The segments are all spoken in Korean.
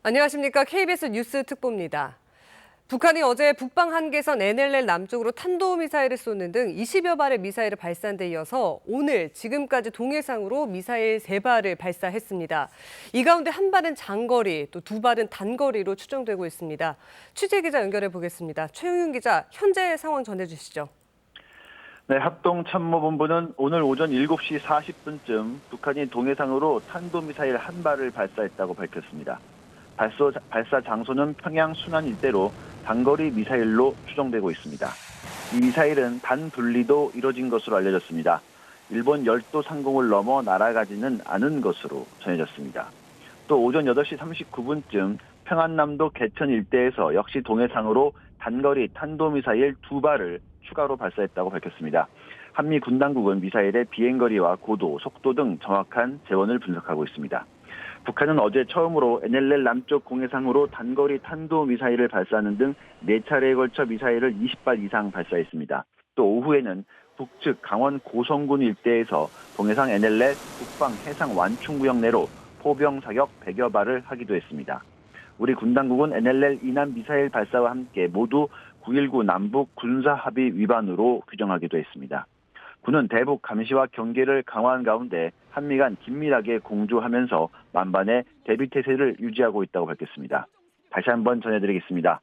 안녕하십니까. KBS 뉴스 특보입니다. 북한이 어제 북방 한계선 NLL 남쪽으로 탄도미사일을 쏘는 등 20여 발의 미사일을 발사한 데 이어서 오늘 지금까지 동해상으로 미사일 3발을 발사했습니다. 이 가운데 한 발은 장거리, 또 2발은 단거리로 추정되고 있습니다. 취재기자 연결해 보겠습니다. 최용윤 기자, 현재 상황 전해주시죠. 네, 합동참모본부는 오늘 오전 7시 40분쯤 북한이 동해상으로 탄도미사일 한 발을 발사했다고 밝혔습니다. 발사 장소는 평양 순안 일대로 단거리 미사일로 추정되고 있습니다. 이 미사일은 단분리도 이뤄진 것으로 알려졌습니다. 일본 열도 상공을 넘어 날아가지는 않은 것으로 전해졌습니다. 또 오전 8시 39분쯤 평안남도 개천 일대에서 역시 동해상으로 단거리 탄도미사일 2발을 추가로 발사했다고 밝혔습니다. 한미 군 당국은 미사일의 비행거리와 고도, 속도 등 정확한 재원을 분석하고 있습니다. 북한은 어제 처음으로 NLL 남쪽 공해상으로 단거리 탄도미사일을 발사하는 등 4차례에 걸쳐 미사일을 20발 이상 발사했습니다. 또 오후에는 북측 강원 고성군 일대에서 동해상 NLL 북방 해상 완충구역 내로 포병 사격 100여 발을 하기도 했습니다. 우리 군 당국은 NLL 이남 미사일 발사와 함께 모두 9.19 남북 군사합의 위반으로 규정하기도 했습니다. 군은 대북 감시와 경계를 강화한 가운데 한미 간 긴밀하게 공조하면서 만반의 대비태세를 유지하고 있다고 밝혔습니다. 다시 한번 전해드리겠습니다.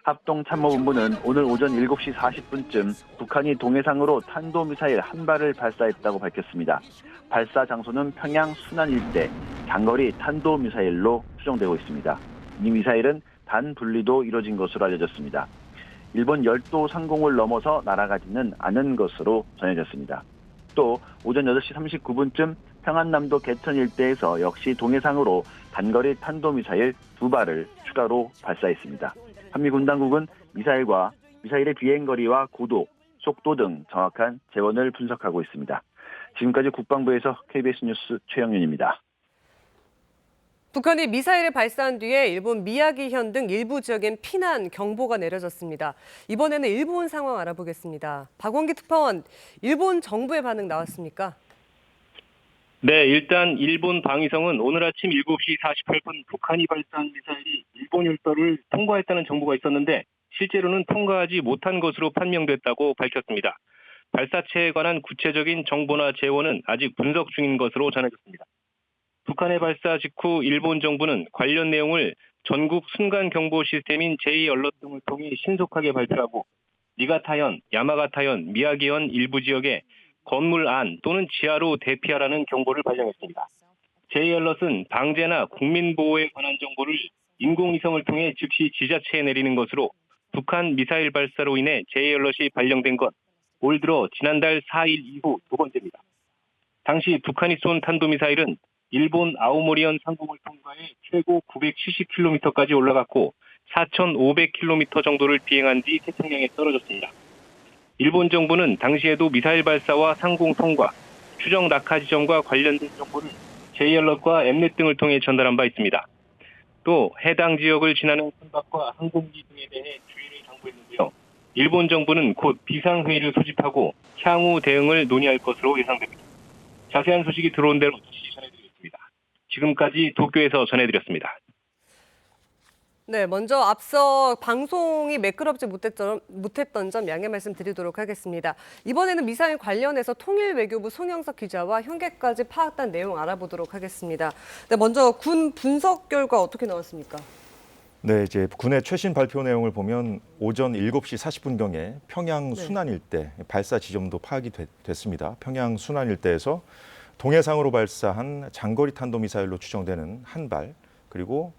합동참모본부는 오늘 오전 7시 40분쯤 북한이 동해상으로 탄도미사일 한 발을 발사했다고 밝혔습니다. 발사 장소는 평양 순안 일대 장거리 탄도미사일로 추정되고 있습니다. 이 미사일은 단분리도 이뤄진 것으로 알려졌습니다. 일본 열도 상공을 넘어서 날아가지는 않은 것으로 전해졌습니다. 또 오전 8시 39분쯤 평안남도 개천 일대에서 역시 동해상으로 단거리 탄도미사일 2발을 추가로 발사했습니다. 한미 군 당국은 미사일의 비행거리와 고도, 속도 등 정확한 재원을 분석하고 있습니다. 지금까지 국방부에서 KBS 뉴스 최영윤입니다. 북한이 미사일을 발사한 뒤에 일본 미야기현 등 일부 지역엔 피난 경보가 내려졌습니다. 이번에는 일본 상황 알아보겠습니다. 박원기 특파원, 일본 정부의 반응 나왔습니까? 네, 일단 일본 방위성은 오늘 아침 7시 48분 북한이 발사한 미사일이 일본 열도를 통과했다는 정보가 있었는데 실제로는 통과하지 못한 것으로 판명됐다고 밝혔습니다. 발사체에 관한 구체적인 정보나 재원은 아직 분석 중인 것으로 전해졌습니다. 북한의 발사 직후 일본 정부는 관련 내용을 전국 순간 경보 시스템인 J-얼럿 등을 통해 신속하게 발표하고 니가타현, 야마가타현, 미야기현 일부 지역에 건물 안 또는 지하로 대피하라는 경보를 발령했습니다. J-얼럿은 방제나 국민보호에 관한 정보를 인공위성을 통해 즉시 지자체에 내리는 것으로 북한 미사일 발사로 인해 J-얼럿이 발령된 건 올 들어 지난달 4일 이후 2번째입니다. 당시 북한이 쏜 탄도미사일은 일본 아오모리현 상공을 통과해 최고 970km까지 올라갔고 4,500km 정도를 비행한 뒤 태평양에 떨어졌습니다. 일본 정부는 당시에도 미사일 발사와 상공 통과, 추정 낙하 지점과 관련된 정보를 J-얼럿과 엠넷 등을 통해 전달한 바 있습니다. 또 해당 지역을 지나는 선박과 항공기 등에 대해 주의를 당부했는데요. 일본 정부는 곧 비상회의를 소집하고 향후 대응을 논의할 것으로 예상됩니다. 자세한 소식이 들어온 대로 다시 전해드리겠습니다. 지금까지 도쿄에서 전해드렸습니다. 네, 먼저 앞서 방송이 매끄럽지 못했던 점 양해 말씀드리도록 하겠습니다. 이번에는 미사일 관련해서 통일외교부 송영석 기자와 현재까지 파악된 내용 알아보도록 하겠습니다. 네, 먼저 군 분석 결과 어떻게 나왔습니까? 네, 이제 군의 최신 발표 내용을 보면 오전 7시 40분경에 평양 순안 일대 발사 지점도 파악이 됐습니다. 평양 순안 일대에서 동해상으로 발사한 장거리 탄도미사일로 추정되는 한 발, 그리고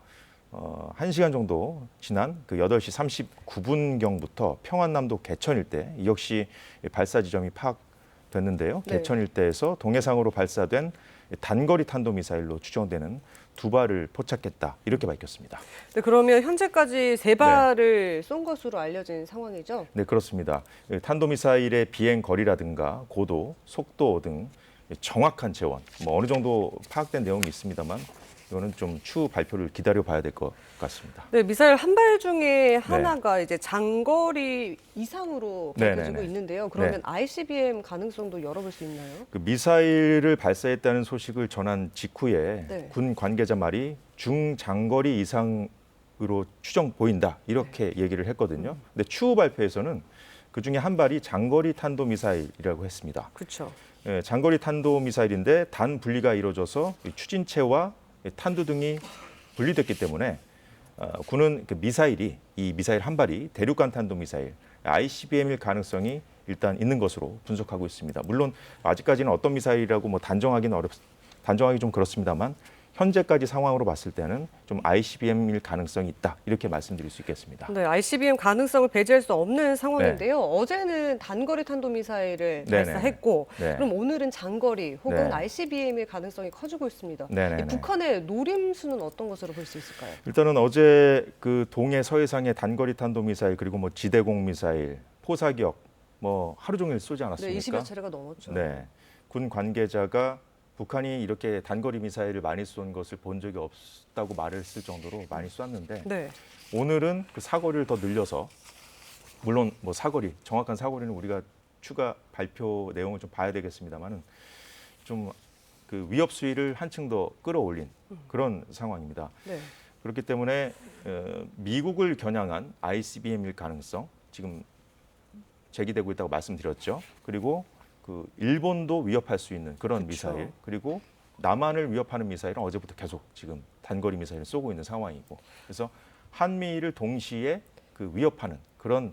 1시간 정도 지난 그 8시 39분경부터 평안남도 개천 일대 역시 발사 지점이 파악됐는데요. 네. 개천 일대에서 동해상으로 발사된 단거리 탄도미사일로 추정되는 2발을 포착했다, 이렇게 밝혔습니다. 네, 그러면 현재까지 3발을 쏜 것으로 알려진 상황이죠? 네, 그렇습니다. 탄도미사일의 비행 거리라든가 고도, 속도 등 정확한 재원, 어느 정도 파악된 내용이 있습니다만 이거는 좀 추후 발표를 기다려봐야 될 것 같습니다. 네, 미사일 한 발 중에 하나가 이제 장거리 이상으로 밝혀지고 네네네. 있는데요. 그러면 네. ICBM 가능성도 열어볼 수 있나요? 그 미사일을 발사했다는 소식을 전한 직후에 네. 군 관계자 말이 중장거리 이상으로 추정 보인다 이렇게 얘기를 했거든요. 근데 추후 발표에서는 그 중에 한 발이 장거리 탄도 미사일이라고 했습니다. 그렇죠. 예, 장거리 탄도 미사일인데 단 분리가 이루어져서 이 추진체와 탄두 등이 분리됐기 때문에 군은 그 이 미사일 한 발이 대륙간 탄도 미사일 ICBM일 가능성이 일단 있는 것으로 분석하고 있습니다. 물론 아직까지는 어떤 미사일이라고 뭐 단정하기 좀 그렇습니다만 현재까지 상황으로 봤을 때는 좀 ICBM일 가능성이 있다 이렇게 말씀드릴 수 있겠습니다. 네, ICBM 가능성을 배제할 수 없는 상황인데요. 어제는 단거리 탄도미사일을 네네. 발사했고, 네. 그럼 오늘은 장거리 혹은 네. ICBM의 가능성이 커지고 있습니다. 네네네. 이 북한의 노림수는 어떤 것으로 볼 수 있을까요? 일단은 어제 그 동해 서해상의 단거리 탄도 미사일 그리고 뭐 지대공 미사일, 포사격 뭐 하루 종일 쏘지 네, 않았습니까? 20여 차례가 넘었죠. 네. 군 관계자가 북한이 이렇게 단거리 미사일을 많이 쏜 것을 본 적이 없다고 말했을 정도로 많이 쐈는데 네. 오늘은 그 사거리를 더 늘려서 물론 뭐 정확한 사거리는 우리가 추가 발표 내용을 좀 봐야 되겠습니다만은 좀 그 위협 수위를 한층 더 끌어올린 그런 상황입니다. 네. 그렇기 때문에 미국을 겨냥한 ICBM일 가능성 지금 제기되고 있다고 말씀드렸죠. 그리고 그 일본도 위협할 수 있는 그런 그쵸. 미사일 그리고 남한을 위협하는 미사일은 어제부터 계속 지금 단거리 미사일을 쏘고 있는 상황이고 그래서 한미를 동시에 그 위협하는 그런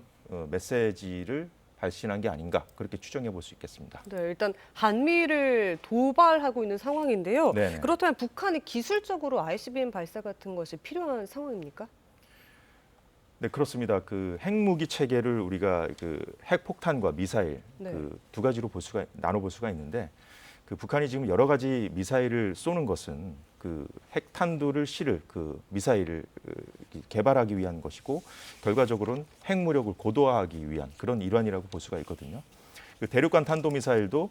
메시지를 발신한 게 아닌가 그렇게 추정해 볼 수 있겠습니다. 네, 일단 한미를 도발하고 있는 상황인데요. 네네. 그렇다면 북한이 기술적으로 ICBM 발사 같은 것이 필요한 상황입니까? 네, 그렇습니다. 그 핵무기 체계를 우리가 그 핵폭탄과 미사일 네. 그 두 가지로 나눠볼 수가 있는데 그 북한이 지금 여러 가지 미사일을 쏘는 것은 그 핵탄두를 실을 그 미사일을 개발하기 위한 것이고 결과적으로는 핵무력을 고도화하기 위한 그런 일환이라고 볼 수가 있거든요. 그 대륙간 탄도 미사일도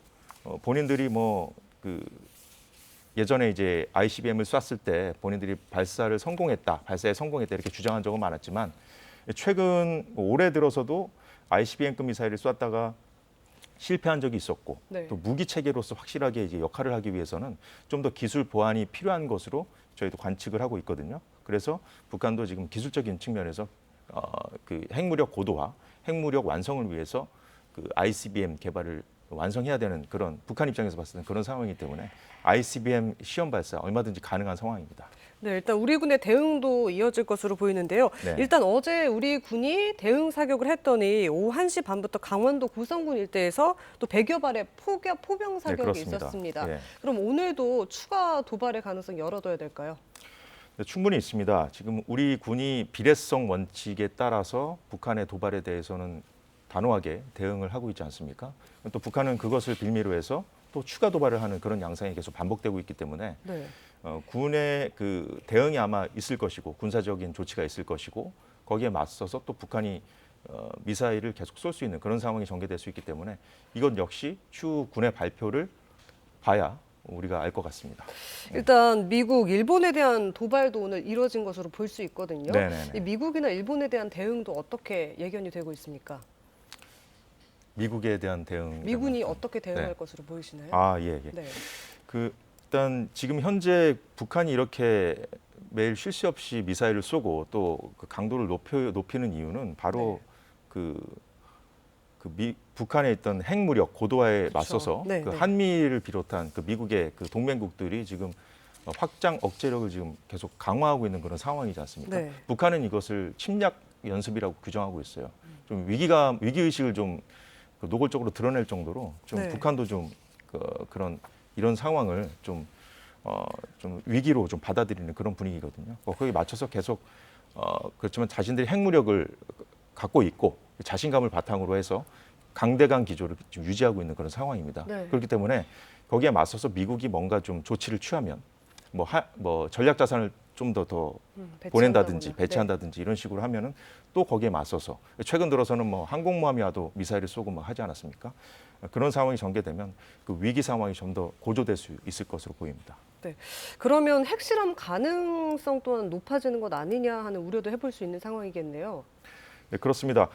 본인들이 뭐 그 예전에 이제 ICBM을 쐈을 때 본인들이 발사에 성공했다 이렇게 주장한 적은 많았지만 최근 올해 들어서도 ICBM급 미사일을 쐈다가 실패한 적이 있었고 네. 또 무기 체계로서 확실하게 이제 역할을 하기 위해서는 좀 더 기술 보완이 필요한 것으로 저희도 관측을 하고 있거든요. 그래서 북한도 지금 기술적인 측면에서 그 핵무력 고도화, 핵무력 완성을 위해서 그 ICBM 개발을 완성해야 되는 그런 북한 입장에서 봤을 때는 그런 상황이기 때문에 ICBM 시험 발사 얼마든지 가능한 상황입니다. 네, 일단 우리 군의 대응도 이어질 것으로 보이는데요. 네. 일단 어제 우리 군이 대응 사격을 했더니 오후 1시 반부터 강원도 고성군 일대에서 또 100여 발의 포병 네, 사격이 그렇습니다. 있었습니다. 예. 그럼 오늘도 추가 도발의 가능성 열어둬야 될까요? 네, 충분히 있습니다. 지금 우리 군이 비례성 원칙에 따라서 북한의 도발에 대해서는 단호하게 대응을 하고 있지 않습니까? 또 북한은 그것을 빌미로 해서 또 추가 도발을 하는 그런 양상이 계속 반복되고 있기 때문에 네. 군의 그 대응이 아마 있을 것이고 군사적인 조치가 있을 것이고 거기에 맞서서 또 북한이 미사일을 계속 쏠 수 있는 그런 상황이 전개될 수 있기 때문에 이건 역시 추후 군의 발표를 봐야 우리가 알 것 같습니다. 일단 미국, 일본에 대한 도발도 오늘 이뤄진 것으로 볼 수 있거든요. 네네네. 이 미국이나 일본에 대한 대응도 어떻게 예견이 되고 있습니까? 미국에 대한 대응. 미군이 어떻게 대응할 네. 것으로 보이시나요? 아, 예, 예. 네. 그 일단 지금 현재 북한이 이렇게 매일 쉴 새 없이 미사일을 쏘고 또 그 강도를 높이는 이유는 바로 북한에 있던 핵무력 고도화에 맞서서 네, 그 네. 한미를 비롯한 그 미국의 그 동맹국들이 지금 확장 억제력을 지금 계속 강화하고 있는 그런 상황이지 않습니까? 네. 북한은 이것을 침략 연습이라고 규정하고 있어요. 좀 위기 의식을 좀 노골적으로 드러낼 정도로 좀 네. 북한도 좀 그런 이런 상황을 좀 위기로 좀 받아들이는 그런 분위기거든요. 거기에 맞춰서 계속 그렇지만 자신들이 핵무력을 갖고 있고 자신감을 바탕으로 해서 강대강 기조를 좀 유지하고 있는 그런 상황입니다. 네. 그렇기 때문에 거기에 맞서서 미국이 뭔가 좀 조치를 취하면 뭐 전략 자산을 좀 더 배치한다거나. 보낸다든지 네. 배치한다든지 이런 식으로 하면은 또 거기에 맞서서 최근 들어서는 뭐 항공모함이 와도 미사일을 쏘고 뭐 하지 않았습니까? 그런 상황이 전개되면 그 위기 상황이 좀 더 고조될 수 있을 것으로 보입니다. 네. 그러면 핵실험 가능성 또한 높아지는 것 아니냐 하는 우려도 해볼 수 있는 상황이겠네요. 네, 그렇습니다.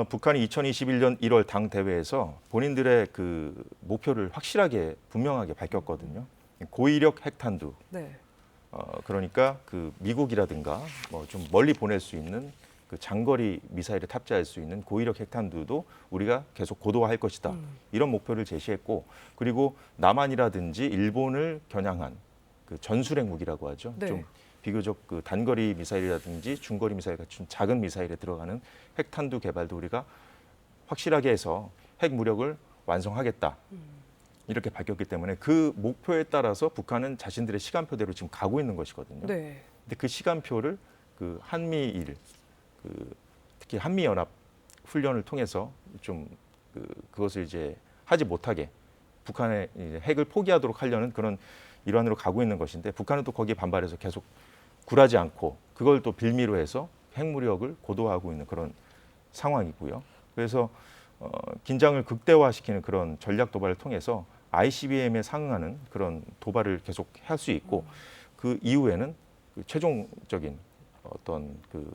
북한이 2021년 1월 당 대회에서 본인들의 그 목표를 확실하게 분명하게 밝혔거든요. 고위력 핵탄두. 네. 그러니까 그 미국이라든가 뭐 좀 멀리 보낼 수 있는 그 장거리 미사일에 탑재할 수 있는 고위력 핵탄두도 우리가 계속 고도화할 것이다. 이런 목표를 제시했고, 그리고 남한이라든지 일본을 겨냥한 그 전술핵 무기라고 하죠. 네. 좀 비교적 그 단거리 미사일이라든지 중거리 미사일 같은 작은 미사일에 들어가는 핵탄두 개발도 우리가 확실하게 해서 핵 무력을 완성하겠다. 이렇게 밝혔기 때문에 그 목표에 따라서 북한은 자신들의 시간표대로 지금 가고 있는 것이거든요. 네. 근데 그 시간표를 그 한미일, 특히 한미연합 훈련을 통해서 좀 그것을 이제 하지 못하게 북한의 이제 핵을 포기하도록 하려는 그런 일환으로 가고 있는 것인데, 북한은 또 거기에 반발해서 계속 굴하지 않고 그걸 또 빌미로 해서 핵무력을 고도화하고 있는 그런 상황이고요. 그래서 긴장을 극대화시키는 그런 전략 도발을 통해서 ICBM에 상응하는 그런 도발을 계속 할 수 있고, 그 이후에는 그 최종적인 어떤 그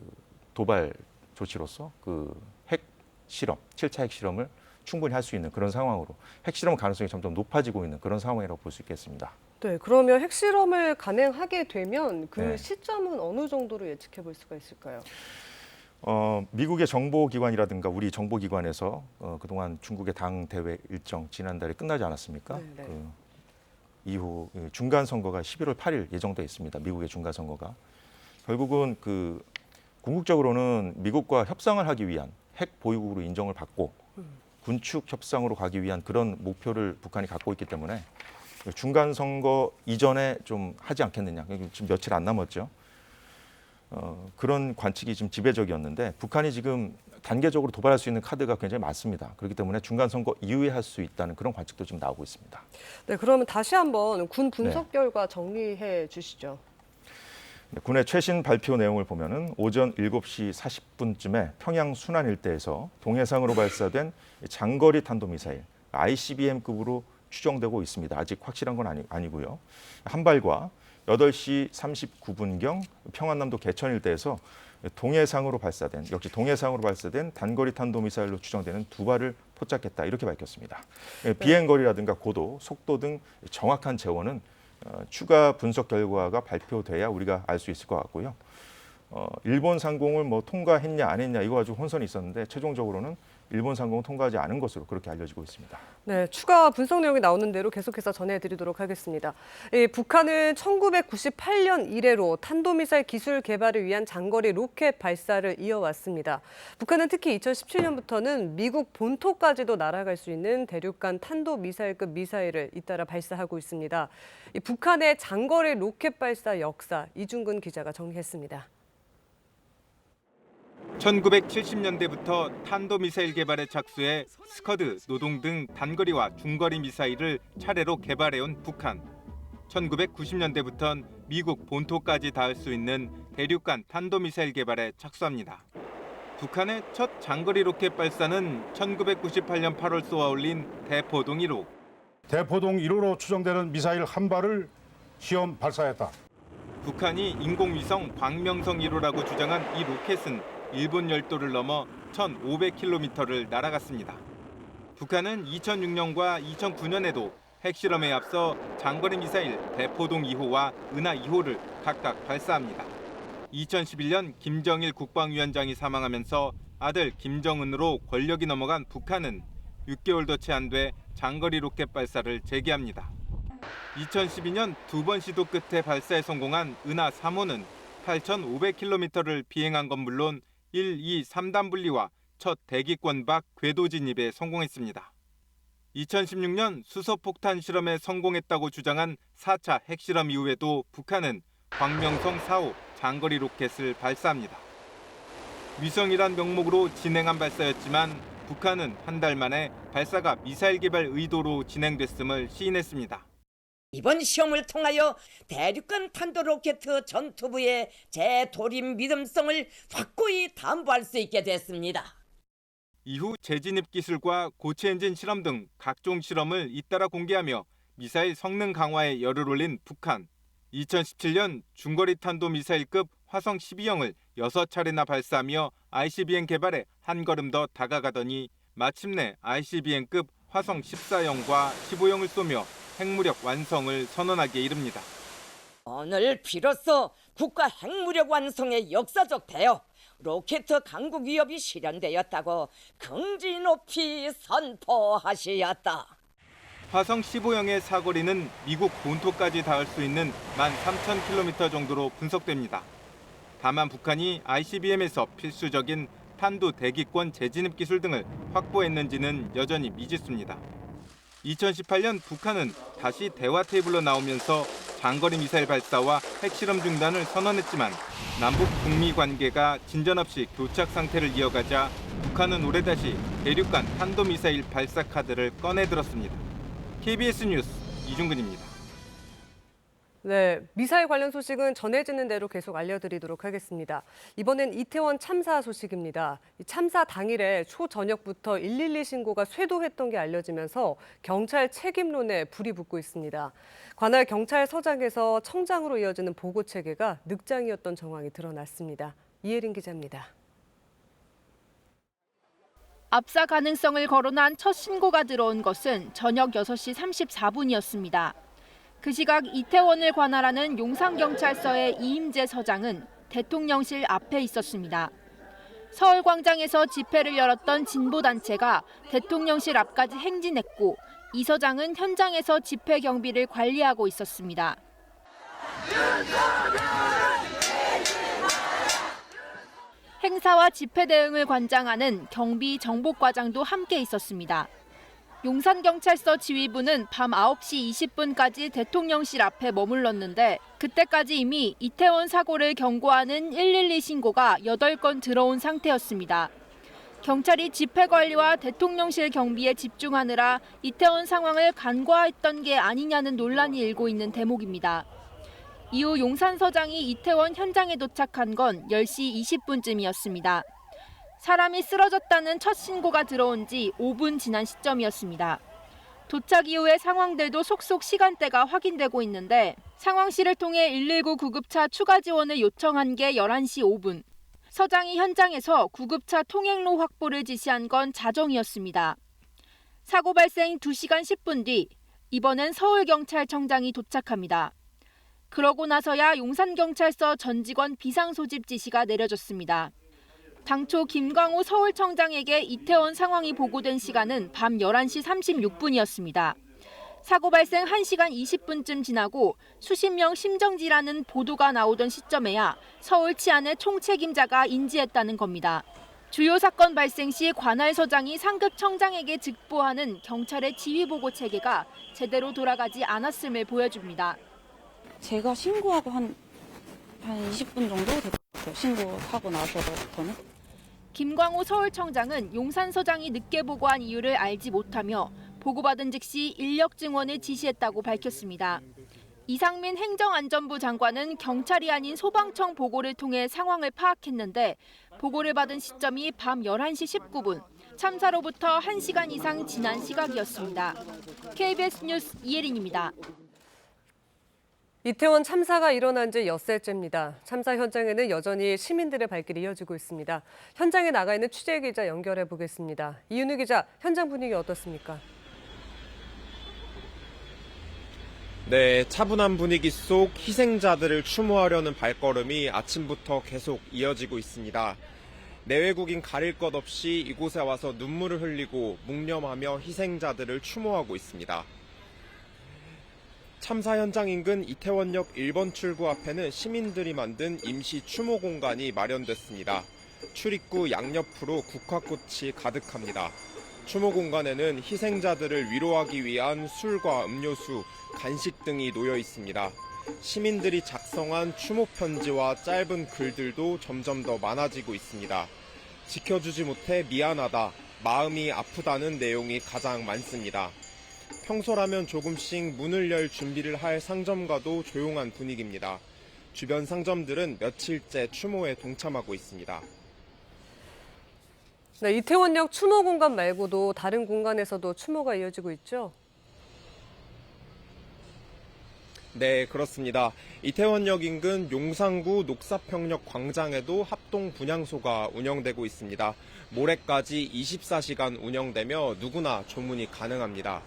도발 조치로서 그 핵 실험, 7차 핵 실험을 충분히 할 수 있는 그런 상황으로 핵실험 가능성이 점점 높아지고 있는 그런 상황이라고 볼 수 있겠습니다. 네. 그러면 핵실험을 감행하게 되면 그 네. 시점은 어느 정도로 예측해 볼 수가 있을까요? 미국의 정보기관이라든가 우리 정보기관에서 그동안 중국의 당 대회 일정 지난달에 끝나지 않았습니까? 네, 네. 그 이후 중간 선거가 11월 8일 예정돼 있습니다. 미국의 중간 선거가 결국은 그 궁극적으로는 미국과 협상을 하기 위한 핵 보유국으로 인정을 받고 군축 협상으로 가기 위한 그런 목표를 북한이 갖고 있기 때문에 중간 선거 이전에 좀 하지 않겠느냐. 지금 며칠 안 남았죠. 그런 관측이 지금 지배적이었는데, 북한이 지금 단계적으로 도발할 수 있는 카드가 굉장히 많습니다. 그렇기 때문에 중간 선거 이후에 할 수 있다는 그런 관측도 지금 나오고 있습니다. 네. 그러면 다시 한번 군 분석 결과 정리해 주시죠. 군의 최신 발표 내용을 보면은 오전 7시 40분쯤에 평양 순안 일대에서 동해상으로 발사된 장거리 탄도미사일 ICBM급으로 추정되고 있습니다. 아직 확실한 건 아니고요. 한 발과 8시 39분경 평안남도 개천 일대에서 동해상으로 발사된, 역시 동해상으로 발사된 단거리 탄도미사일로 추정되는 2발을 포착했다. 이렇게 밝혔습니다. 비행거리라든가 고도, 속도 등 정확한 재원은 추가 분석 결과가 발표돼야 우리가 알 수 있을 것 같고요. 일본 상공을 뭐 통과했냐 안 했냐 이거 가지고 혼선이 있었는데, 최종적으로는 일본 상공을 통과하지 않은 것으로 그렇게 알려지고 있습니다. 네, 추가 분석 내용이 나오는 대로 계속해서 전해드리도록 하겠습니다. 북한은 1998년 이래로 탄도미사일 기술 개발을 위한 장거리 로켓 발사를 이어왔습니다. 북한은 특히 2017년부터는 미국 본토까지도 날아갈 수 있는 대륙간 탄도미사일급 미사일을 잇따라 발사하고 있습니다. 북한의 장거리 로켓 발사 역사, 이중근 기자가 정리했습니다. 1970년대부터 탄도미사일 개발에 착수해 스커드, 노동 등 단거리와 중거리 미사일을 차례로 개발해온 북한. 1990년대부터는 미국 본토까지 닿을 수 있는 대륙간 탄도미사일 개발에 착수합니다. 북한의 첫 장거리 로켓 발사는 1998년 8월 쏘아올린 대포동 1호. 대포동 1호로 추정되는 미사일 한 발을 시험 발사했다. 북한이 인공위성 광명성 1호라고 주장한 이 로켓은 일본 열도를 넘어 1,500km를 날아갔습니다. 북한은 2006년과 2009년에도 핵실험에 앞서 장거리 미사일 대포동 2호와 은하 2호를 각각 발사합니다. 2011년 김정일 국방위원장이 사망하면서 아들 김정은으로 권력이 넘어간 북한은 6개월도 채 안 돼 장거리 로켓 발사를 재개합니다. 2012년 2번 시도 끝에 발사에 성공한 은하 3호는 8,500km를 비행한 건 물론 1, 2, 3단 분리와 첫 대기권 밖 궤도 진입에 성공했습니다. 2016년 수소폭탄 실험에 성공했다고 주장한 4차 핵실험 이후에도 북한은 광명성 4호 장거리 로켓을 발사합니다. 위성이란 명목으로 진행한 발사였지만 북한은 한 달 만에 발사가 미사일 개발 의도로 진행됐음을 시인했습니다. 이번 시험을 통하여 대륙간 탄도 로켓 전투부의 재도입 믿음성을 확고히 담보할 수 있게 됐습니다. 이후 재진입 기술과 고체 엔진 실험 등 각종 실험을 잇따라 공개하며 미사일 성능 강화에 열을 올린 북한. 2017년 중거리 탄도미사일급 화성 12형을 6차례나 발사하며 ICBM 개발에 한 걸음 더 다가가더니 마침내 ICBM급 화성 14형과 15형을 쏘며 핵무력 완성을 선언하기에 이릅니다. 오늘 비로소 국가 핵무력 완성의 역사적 대업, 로켓 강국 위협이 실현되었다고 긍지 높이 선포하시었다. 화성 15형의 사거리는 미국 본토까지 닿을 수 있는 13,000km 정도로 분석됩니다. 다만 북한이 ICBM에서 필수적인 탄도 대기권 재진입 기술 등을 확보했는지는 여전히 미지수입니다. 2018년 북한은 다시 대화 테이블로 나오면서 장거리 미사일 발사와 핵실험 중단을 선언했지만 남북 북미 관계가 진전 없이 교착 상태를 이어가자 북한은 올해 다시 대륙간 탄도미사일 발사 카드를 꺼내들었습니다. KBS 뉴스 이중근입니다. 네, 미사일 관련 소식은 전해지는 대로 계속 알려드리도록 하겠습니다. 이번엔 이태원 참사 소식입니다. 참사 당일에 초저녁부터 112 신고가 쇄도했던 게 알려지면서 경찰 책임론에 불이 붙고 있습니다. 관할 경찰서장에서 청장으로 이어지는 보고 체계가 늑장이었던 정황이 드러났습니다. 이혜린 기자입니다. 압사 가능성을 거론한 첫 신고가 들어온 것은 저녁 6시 34분이었습니다. 그 시각 이태원을 관할하는 용산경찰서의 이임재 서장은 대통령실 앞에 있었습니다. 서울광장에서 집회를 열었던 진보단체가 대통령실 앞까지 행진했고 이 서장은 현장에서 집회 경비를 관리하고 있었습니다. 행사와 집회 대응을 관장하는 경비 정복과장도 함께 있었습니다. 용산경찰서 지휘부는 밤 9시 20분까지 대통령실 앞에 머물렀는데 그때까지 이미 이태원 사고를 경고하는 112 신고가 8건 들어온 상태였습니다. 경찰이 집회 관리와 대통령실 경비에 집중하느라 이태원 상황을 간과했던 게 아니냐는 논란이 일고 있는 대목입니다. 이후 용산서장이 이태원 현장에 도착한 건 10시 20분쯤이었습니다. 사람이 쓰러졌다는 첫 신고가 들어온 지 5분 지난 시점이었습니다. 도착 이후의 상황들도 속속 시간대가 확인되고 있는데 상황실을 통해 119 구급차 추가 지원을 요청한 게 11시 5분. 서장이 현장에서 구급차 통행로 확보를 지시한 건 자정이었습니다. 사고 발생 2시간 10분 뒤 이번엔 서울경찰청장이 도착합니다. 그러고 나서야 용산경찰서 전 직원 비상소집 지시가 내려졌습니다. 당초 김광호 서울청장에게 이태원 상황이 보고된 시간은 밤 11시 36분이었습니다. 사고 발생 1시간 20분쯤 지나고 수십 명 심정지라는 보도가 나오던 시점에야 서울 치안의 총책임자가 인지했다는 겁니다. 주요 사건 발생 시 관할서장이 상급 청장에게 즉보하는 경찰의 지휘보고 체계가 제대로 돌아가지 않았음을 보여줍니다. 제가 신고하고 한 20분 정도 됐어요. 신고하고 나서부터는. 김광호 서울청장은 용산서장이 늦게 보고한 이유를 알지 못하며 보고받은 즉시 인력 증원을 지시했다고 밝혔습니다. 이상민 행정안전부 장관은 경찰이 아닌 소방청 보고를 통해 상황을 파악했는데 보고를 받은 시점이 밤 11시 19분, 참사로부터 1시간 이상 지난 시각이었습니다. KBS 뉴스 이혜린입니다. 이태원 참사가 일어난 지 엿새째입니다. 참사 현장에는 여전히 시민들의 발길이 이어지고 있습니다. 현장에 나가 있는 취재기자 연결해 보겠습니다. 이윤우 기자, 현장 분위기 어떻습니까? 네, 차분한 분위기 속 희생자들을 추모하려는 발걸음이 아침부터 계속 이어지고 있습니다. 내외국인 가릴 것 없이 이곳에 와서 눈물을 흘리고 묵념하며 희생자들을 추모하고 있습니다. 참사 현장 인근 이태원역 1번 출구 앞에는 시민들이 만든 임시 추모 공간이 마련됐습니다. 출입구 양옆으로 국화꽃이 가득합니다. 추모 공간에는 희생자들을 위로하기 위한 술과 음료수, 간식 등이 놓여 있습니다. 시민들이 작성한 추모 편지와 짧은 글들도 점점 더 많아지고 있습니다. 지켜주지 못해 미안하다, 마음이 아프다는 내용이 가장 많습니다. 평소라면 조금씩 문을 열 준비를 할 상점가도 조용한 분위기입니다. 주변 상점들은 며칠째 추모에 동참하고 있습니다. 네, 이태원역 추모 공간 말고도 다른 공간에서도 추모가 이어지고 있죠? 네, 그렇습니다. 이태원역 인근 용산구 녹사평역 광장에도 합동 분향소가 운영되고 있습니다. 모레까지 24시간 운영되며 누구나 조문이 가능합니다.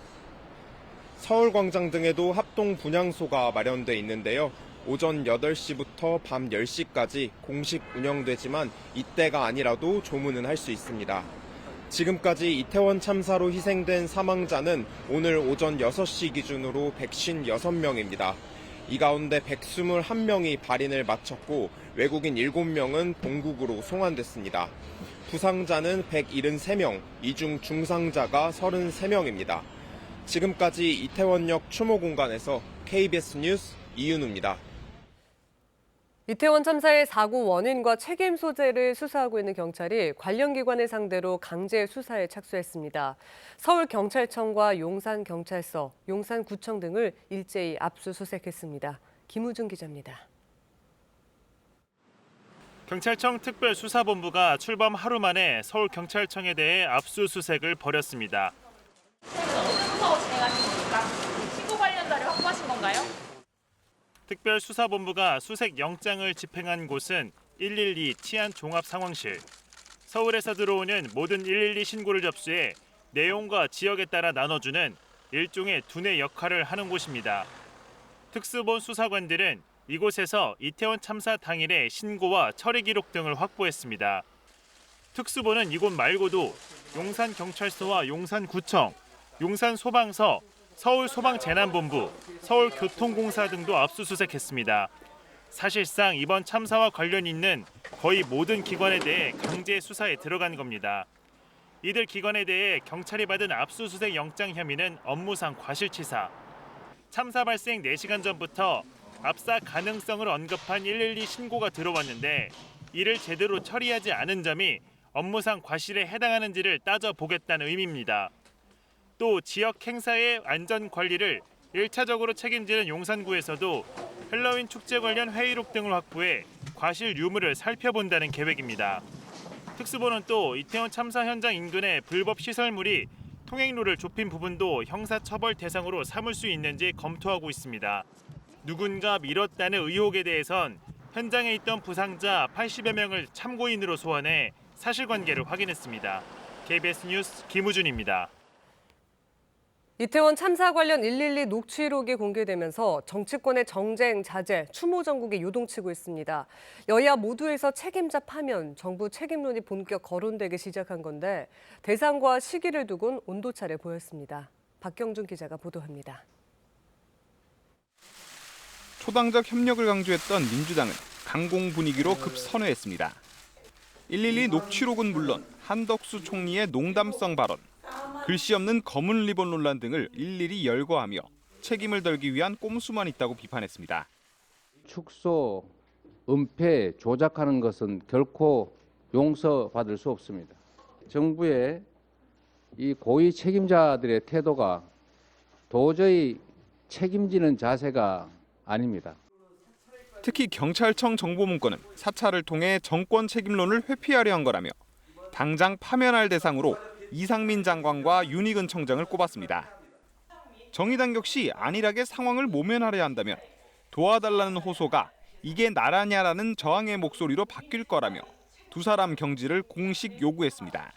서울광장 등에도 합동 분향소가 마련돼 있는데요. 오전 8시부터 밤 10시까지 공식 운영되지만 이때가 아니라도 조문은 할 수 있습니다. 지금까지 이태원 참사로 희생된 사망자는 오늘 오전 6시 기준으로 156명입니다. 이 가운데 121명이 발인을 마쳤고 외국인 7명은 본국으로 송환됐습니다. 부상자는 173명, 이 중 중상자가 33명입니다. 지금까지 이태원역 추모 공간에서 KBS 뉴스 이윤우입니다. 이태원 참사의 사고 원인과 책임 소재를 수사하고 있는 경찰이 관련 기관을 상대로 강제 수사에 착수했습니다. 서울경찰청과 용산경찰서, 용산구청 등을 일제히 압수수색했습니다. 김우준 기자입니다. 경찰청 특별수사본부가 출범 하루 만에 서울경찰청에 대해 압수수색을 벌였습니다. 어느 부서 진행하십니까? 신고 관련 자료 확보하신 건가요? 특별수사본부가 수색 영장을 집행한 곳은 112 치안종합상황실. 서울에서 들어오는 모든 112 신고를 접수해 내용과 지역에 따라 나눠주는 일종의 두뇌 역할을 하는 곳입니다. 특수본 수사관들은 이곳에서 이태원 참사 당일의 신고와 처리 기록 등을 확보했습니다. 특수본은 이곳 말고도 용산경찰서와 용산구청, 용산소방서, 서울소방재난본부, 서울교통공사 등도 압수수색했습니다. 사실상 이번 참사와 관련 있는 거의 모든 기관에 대해 강제 수사에 들어간 겁니다. 이들 기관에 대해 경찰이 받은 압수수색 영장 혐의는 업무상 과실치사. 참사 발생 4시간 전부터 압사 가능성을 언급한 112 신고가 들어왔는데 이를 제대로 처리하지 않은 점이 업무상 과실에 해당하는지를 따져보겠다는 의미입니다. 또 지역 행사의 안전 관리를 1차적으로 책임지는 용산구에서도 헬로윈 축제 관련 회의록 등을 확보해 과실 유무를 살펴본다는 계획입니다. 특수본은 또 이태원 참사 현장 인근의 불법 시설물이 통행로를 좁힌 부분도 형사처벌 대상으로 삼을 수 있는지 검토하고 있습니다. 누군가 밀었다는 의혹에 대해선 현장에 있던 부상자 80여 명을 참고인으로 소환해 사실관계를 확인했습니다. KBS 뉴스 김우준입니다. 이태원 참사 관련 112 녹취록이 공개되면서 정치권의 정쟁, 자제, 추모 전국이 요동치고 있습니다. 여야 모두에서 책임자 파면, 정부 책임론이 본격 거론되기 시작한 건데 대상과 시기를 두곤 온도차를 보였습니다. 박경준 기자가 보도합니다. 초당적 협력을 강조했던 민주당은 강공 분위기로 급선회했습니다. 112 녹취록은 물론 한덕수 총리의 농담성 발언, 글씨 없는 검은 리본 논란 등을 일일이 열거하며 책임을 덜기 위한 꼼수만 있다고 비판했습니다. 축소, 은폐, 조작하는 것은 결코 용서받을 수 없습니다. 정부의 이 고위 책임자들의 태도가 도저히 책임지는 자세가 아닙니다. 특히 경찰청 정보문건은 사찰을 통해 정권 책임론을 회피하려 한 거라며 당장 파면할 대상으로 이상민 장관과 윤희근 청장을 꼽았습니다. 정의당 역시 안일하게 상황을 모면하려 한다면 도와달라는 호소가 이게 나라냐라는 저항의 목소리로 바뀔 거라며 두 사람 경질을 공식 요구했습니다.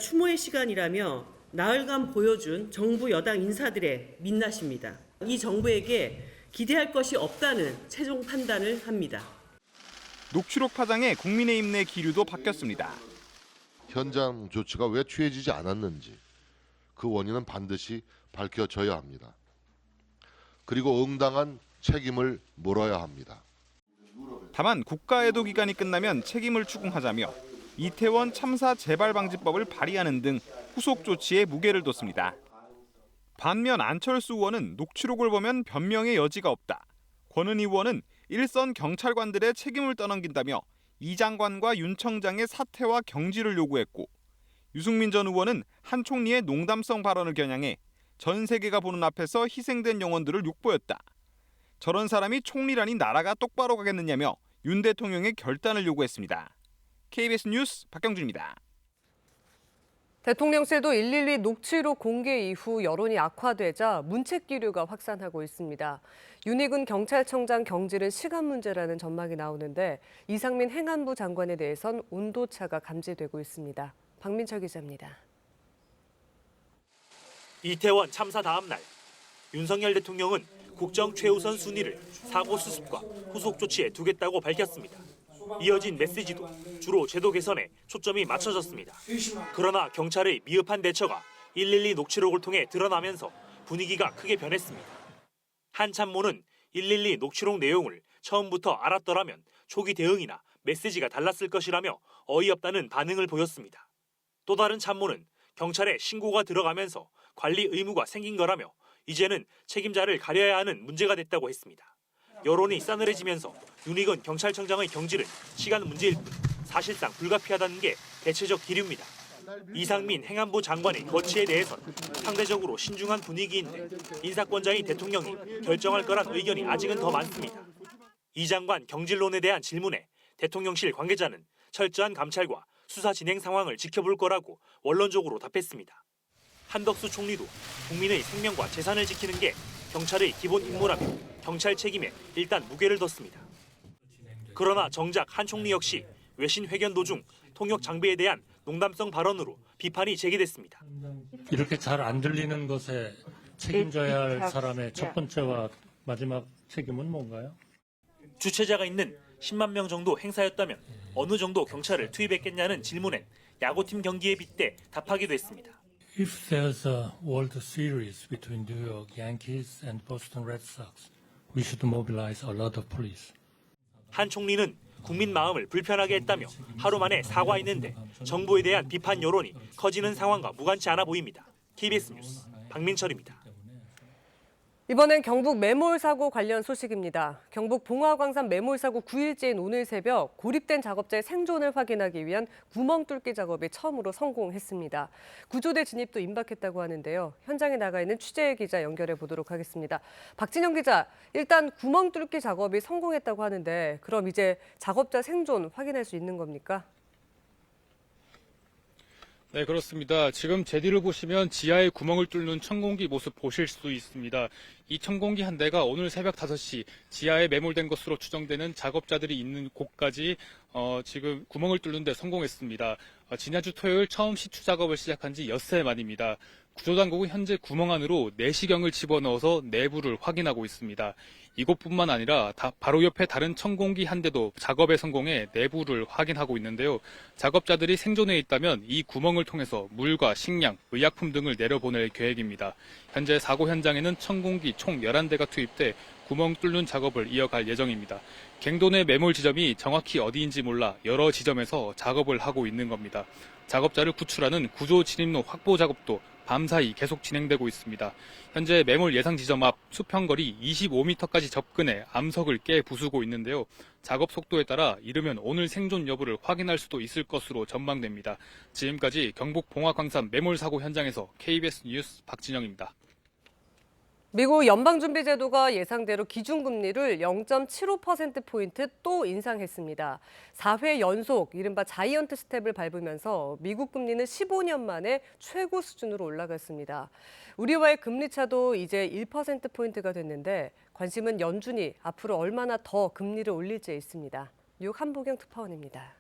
추모의 시간이라며 나흘간 보여준 정부 여당 인사들의 민낯입니다. 이 정부에게 기대할 것이 없다는 최종 판단을 합니다. 녹취록 파장에 국민의힘 내 기류도 바뀌었습니다. 현장 조치가 왜 취해지지 않았는지 그 원인은 반드시 밝혀져야 합니다. 그리고 응당한 책임을 물어야 합니다. 다만 국가애도 기간이 끝나면 책임을 추궁하자며 이태원 참사 재발방지법을 발의하는 등 후속 조치에 무게를 뒀습니다. 반면 안철수 의원은 녹취록을 보면 변명의 여지가 없다. 권은희 의원은 일선 경찰관들의 책임을 떠넘긴다며 이 장관과 윤 청장의 사퇴와 경질을 요구했고 유승민 전 의원은 한 총리의 농담성 발언을 겨냥해 전 세계가 보는 앞에서 희생된 영혼들을 욕보였다. 저런 사람이 총리라니 나라가 똑바로 가겠느냐며 윤 대통령의 결단을 요구했습니다. KBS 뉴스 박경준입니다. 대통령실도 112 녹취록 공개 이후 여론이 악화되자 문책 기류가 확산하고 있습니다. 윤희근 경찰청장 경질은 시간 문제라는 전망이 나오는데 이상민 행안부 장관에 대해선 온도차가 감지되고 있습니다. 박민철 기자입니다. 이태원 참사 다음 날 윤석열 대통령은 국정 최우선 순위를 사고 수습과 후속 조치에 두겠다고 밝혔습니다. 이어진 메시지도 주로 제도 개선에 초점이 맞춰졌습니다. 그러나 경찰의 미흡한 대처가 112 녹취록을 통해 드러나면서 분위기가 크게 변했습니다. 한 참모는 112 녹취록 내용을 처음부터 알았더라면 초기 대응이나 메시지가 달랐을 것이라며 어이없다는 반응을 보였습니다. 또 다른 참모는 경찰에 신고가 들어가면서 관리 의무가 생긴 거라며 이제는 책임자를 가려야 하는 문제가 됐다고 했습니다. 여론이 싸늘해지면서 윤희근 경찰청장의 경질은 시간 문제일 뿐 사실상 불가피하다는 게 대체적 기류입니다. 이상민 행안부 장관의 거취에 대해선 상대적으로 신중한 분위기인데 인사권자인 대통령이 결정할 거란 의견이 아직은 더 많습니다. 이 장관 경질론에 대한 질문에 대통령실 관계자는 철저한 감찰과 수사 진행 상황을 지켜볼 거라고 원론적으로 답했습니다. 한덕수 총리도 국민의 생명과 재산을 지키는 게 경찰의 기본 임무라며 경찰 책임에 일단 무게를 뒀습니다. 그러나 정작 한 총리 역시 외신 회견 도중 통역 장비에 대한 농담성 발언으로 비판이 제기됐습니다. 이렇게 잘 안 들리는 것에 책임져야 할 사람의 첫 번째와 마지막 책임은 뭔가요? 주최자가 있는 10만 명 정도 행사였다면 어느 정도 경찰을 투입했겠냐는 질문엔 야구팀 경기에 빗대 답하기도 했습니다. If there's a World Series between New York Yankees and Boston Red Sox, we should mobilize a lot of police. 한 총리는 국민 마음을 불편하게 했다며 하루 만에 사과했는데 정부에 대한 비판 여론이 커지는 상황과 무관치 않아 보입니다. KBS 뉴스 박민철입니다. 이번엔 경북 매몰 사고 관련 소식입니다. 경북 봉화광산 매몰 사고 9일째인 오늘 새벽 고립된 작업자의 생존을 확인하기 위한 구멍 뚫기 작업이 처음으로 성공했습니다. 구조대 진입도 임박했다고 하는데요. 현장에 나가 있는 취재 기자 연결해 보도록 하겠습니다. 박진영 기자, 일단 구멍 뚫기 작업이 성공했다고 하는데 그럼 이제 작업자 생존 확인할 수 있는 겁니까? 네, 그렇습니다. 지금 제 뒤를 보시면 지하에 구멍을 뚫는 천공기 모습 보실 수 있습니다. 이 천공기 한 대가 오늘 새벽 5시 지하에 매몰된 것으로 추정되는 작업자들이 있는 곳까지 지금 구멍을 뚫는 데 성공했습니다. 지난주 토요일 처음 시추 작업을 시작한 지 엿새 만입니다. 구조당국은 현재 구멍 안으로 내시경을 집어넣어서 내부를 확인하고 있습니다. 이곳뿐만 아니라 바로 옆에 다른 천공기 한 대도 작업에 성공해 내부를 확인하고 있는데요. 작업자들이 생존해 있다면 이 구멍을 통해서 물과 식량, 의약품 등을 내려보낼 계획입니다. 현재 사고 현장에는 천공기 총 11대가 투입돼 구멍 뚫는 작업을 이어갈 예정입니다. 갱도 내 매몰 지점이 정확히 어디인지 몰라 여러 지점에서 작업을 하고 있는 겁니다. 작업자를 구출하는 구조 진입로 확보 작업도 밤사이 계속 진행되고 있습니다. 현재 매몰 예상 지점 앞 수평거리 25m까지 접근해 암석을 깨 부수고 있는데요. 작업 속도에 따라 이르면 오늘 생존 여부를 확인할 수도 있을 것으로 전망됩니다. 지금까지 경북 봉화광산 매몰 사고 현장에서 KBS 뉴스 박진영입니다. 미국 연방준비제도가 예상대로 기준금리를 0.75%포인트 또 인상했습니다. 4회 연속 이른바 자이언트 스텝을 밟으면서 미국 금리는 15년 만에 최고 수준으로 올라갔습니다. 우리와의 금리 차도 이제 1%포인트가 됐는데 관심은 연준이 앞으로 얼마나 더 금리를 올릴지에 있습니다. 뉴욕 한보경 특파원입니다.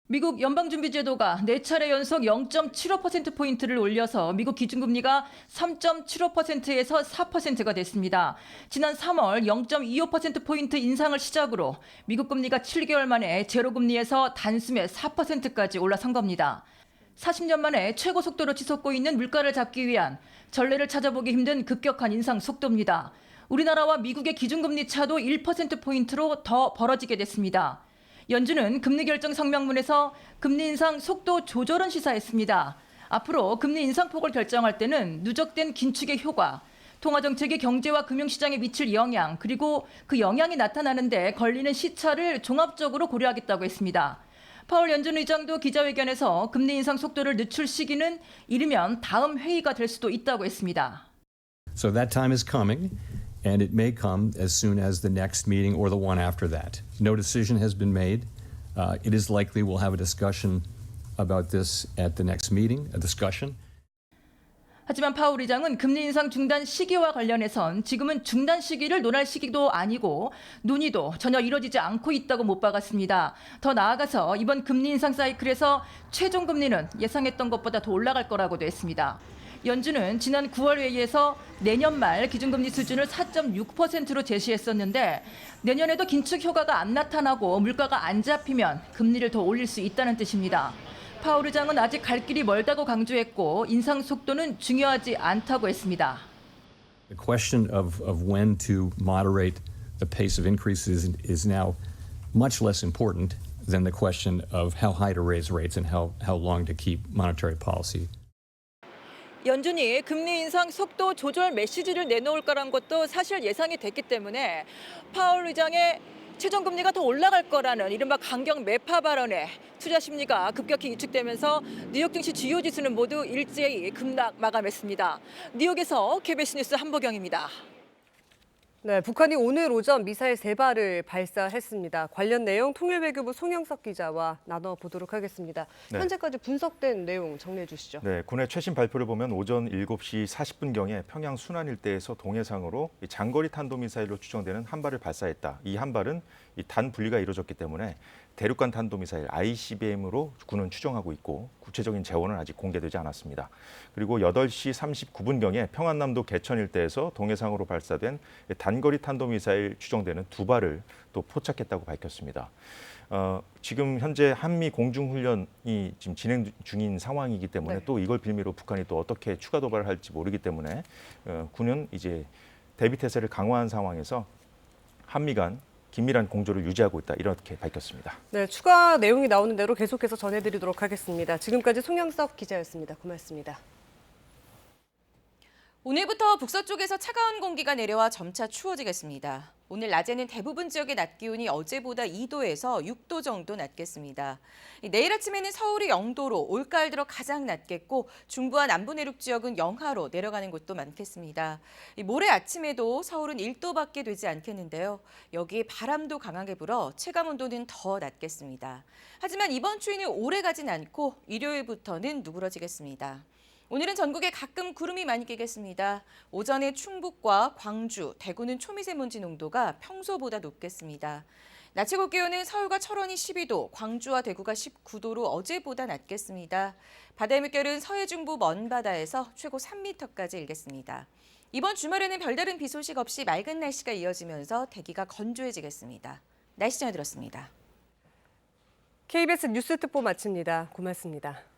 미국 연방준비제도가 4차례 연속 0.75%포인트를 올려서 미국 기준금리가 3.75%에서 4%가 됐습니다. 지난 3월 0.25%포인트 인상을 시작으로 미국 금리가 7개월 만에 제로금리에서 단숨에 4%까지 올라선 겁니다. 40년 만에 최고 속도로 치솟고 있는 물가를 잡기 위한 전례를 찾아보기 힘든 급격한 인상 속도입니다. 우리나라와 미국의 기준금리 차도 1%포인트로 더 벌어지게 됐습니다. 연준은 금리 결정 성명문에서 금리 인상 속도 조절은 시사했습니다. 앞으로 금리 인상폭을 결정할 때는 누적된 긴축의 효과, 통화정책이 경제와 금융시장에 미칠 영향, 그리고 그 영향이 나타나는데 걸리는 시차를 종합적으로 고려하겠다고 했습니다. 파월 연준 의장도 기자회견에서 금리 인상 속도를 늦출 시기는 이르면 다음 회의가 될 수도 있다고 했습니다. So that time is coming, and it may come as soon as the next meeting or the one after that. No decision has been made. It is likely we'll have a discussion about this at the next meeting, a discussion. 하지만 파월 의장은 금리 인상 중단 시기와 관련해선 지금은 중단 시기를 논할 시기도 아니고 논의도 전혀 이뤄지지 않고 있다고 못 박았습니다. 더 나아가서 이번 금리 인상 사이클에서 최종 금리는 예상했던 것보다 더 올라갈 거라고도 했습니다. 연준은 지난 9월 회의에서 내년 말 기준금리 수준을 4.6%로 제시했었는데 내년에도 긴축 효과가 안 나타나고 물가가 안 잡히면 금리를 더 올릴 수 있다는 뜻입니다. 파월 의장은 아직 갈 길이 멀다고 강조했고 인상 속도는 중요하지 않다고 했습니다. The question of when to moderate the pace of increases is now much less important than the question of how high to raise rates and how long to keep monetary policy. 연준이 금리 인상 속도 조절 메시지를 내놓을 거란 것도 사실 예상이 됐기 때문에 파월 의장의 최종 금리가 더 올라갈 거라는 이른바 강경 매파 발언에 투자 심리가 급격히 위축되면서 뉴욕 증시 주요 지수는 모두 일제히 급락 마감했습니다. 뉴욕에서 KBS 뉴스 한보경입니다. 네, 북한이 오늘 오전 미사일 3발을 발사했습니다. 관련 내용 통일외교부 송영석 기자와 나눠보도록 하겠습니다. 네. 현재까지 분석된 내용 정리해 주시죠. 네, 군의 최신 발표를 보면 오전 7시 40분경에 평양 순안 일대에서 동해상으로 장거리 탄도미사일로 추정되는 한 발을 발사했다. 이 한 발은 단 분리가 이루어졌기 때문에 대륙간 탄도미사일 ICBM으로 군은 추정하고 있고 구체적인 재원은 아직 공개되지 않았습니다. 그리고 8시 39분경에 평안남도 개천 일대에서 동해상으로 발사된 단거리 탄도미사일 추정되는 2발을 또 포착했다고 밝혔습니다. 지금 현재 한미 공중훈련이 지금 진행 중인 상황이기 때문에 또 이걸 빌미로 북한이 또 어떻게 추가 도발을 할지 모르기 때문에 군은 이제 대비 태세를 강화한 상황에서 한미 간 긴밀한 공조를 유지하고 있다 이렇게 밝혔습니다. 네, 추가 내용이 나오는 대로 계속해서 전해드리도록 하겠습니다. 지금까지 송영석 기자였습니다. 고맙습니다. 오늘부터 북서쪽에서 차가운 공기가 내려와 점차 추워지겠습니다. 오늘 낮에는 대부분 지역의 낮 기온이 어제보다 2도에서 6도 정도 낮겠습니다. 내일 아침에는 서울이 0도로 올가을 들어 가장 낮겠고 중부와 남부 내륙 지역은 영하로 내려가는 곳도 많겠습니다. 모레 아침에도 서울은 1도밖에 되지 않겠는데요. 여기에 바람도 강하게 불어 체감 온도는 더 낮겠습니다. 하지만 이번 추위는 오래 가진 않고 일요일부터는 누그러지겠습니다. 오늘은 전국에 가끔 구름이 많이 끼겠습니다. 오전에 충북과 광주, 대구는 초미세먼지 농도가 평소보다 높겠습니다. 낮 최고 기온은 서울과 철원이 12도, 광주와 대구가 19도로 어제보다 낮겠습니다. 바다의 물결은 서해중부 먼 바다에서 최고 3m까지 일겠습니다. 이번 주말에는 별다른 비 소식 없이 맑은 날씨가 이어지면서 대기가 건조해지겠습니다. 날씨 전해드렸습니다. KBS 뉴스 특보 마칩니다. 고맙습니다.